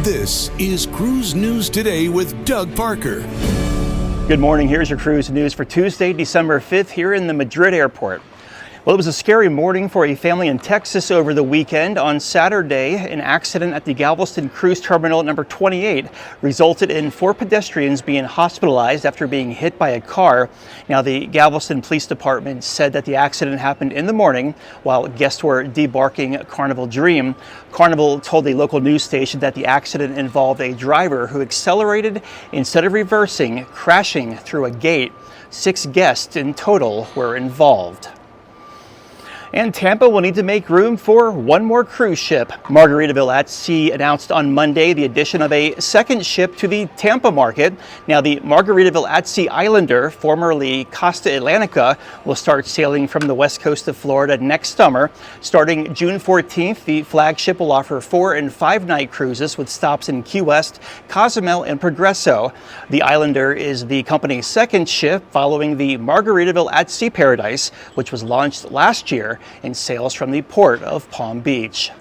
This is Cruise News Today with Doug Parker. Good morning. Here's your cruise news for Tuesday, December 5th here in the Madrid airport. Well, it was a scary morning for a family in Texas over the weekend. On Saturday, an accident at the Galveston Cruise Terminal number 28 resulted in 4 pedestrians being hospitalized after being hit by a car. Now, the Galveston Police Department said that the accident happened in the morning while guests were debarking Carnival Dream. Carnival told a local news station that the accident involved a driver who accelerated instead of reversing, crashing through a gate. 6 guests in total were involved. And Tampa will need to make room for one more cruise ship. Margaritaville at Sea announced on Monday the addition of a second ship to the Tampa market. Now, the Margaritaville at Sea Islander, formerly Costa Atlantica, will start sailing from the west coast of Florida next summer. Starting June 14th, the flagship will offer 4- and 5-night cruises with stops in Key West, Cozumel, and Progreso. The Islander is the company's second ship following the Margaritaville at Sea Paradise, which was launched last year and sails from the port of Palm Beach.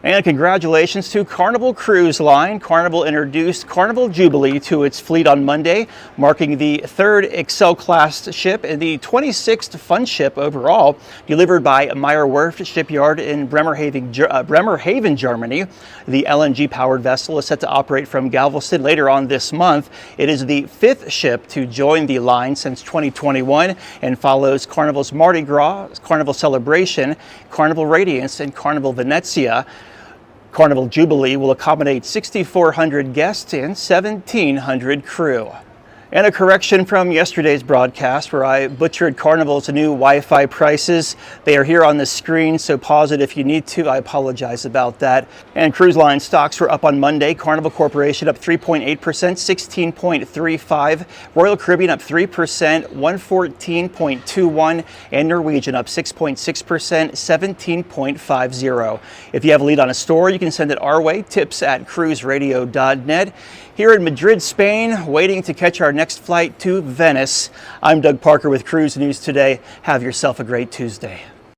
And congratulations to Carnival Cruise Line. Carnival introduced Carnival Jubilee to its fleet on Monday, marking the 3rd Excel-class ship and the 26th fun ship overall, delivered by Meyer Werft Shipyard in Bremerhaven, Germany. The LNG-powered vessel is set to operate from Galveston later on this month. It is the 5th ship to join the line since 2021 and follows Carnival's Mardi Gras, Carnival Celebration, Carnival Radiance, and Carnival Venezia. Carnival Jubilee will accommodate 6,400 guests and 1,700 crew. And a correction from yesterday's broadcast where I butchered Carnival's new Wi-Fi prices. They are here on the screen, so pause it if you need to. I apologize about that. And cruise line stocks were up on Monday. Carnival Corporation up 3.8%, 16.35. Royal Caribbean up 3%, 114.21. And Norwegian up 6.6%, 17.50. If you have a lead on a store, you can send it our way, tips@cruiseradio.net. Here in Madrid, Spain, waiting to catch our next flight to Venice. I'm Doug Parker with Cruise News Today. Have yourself a great Tuesday.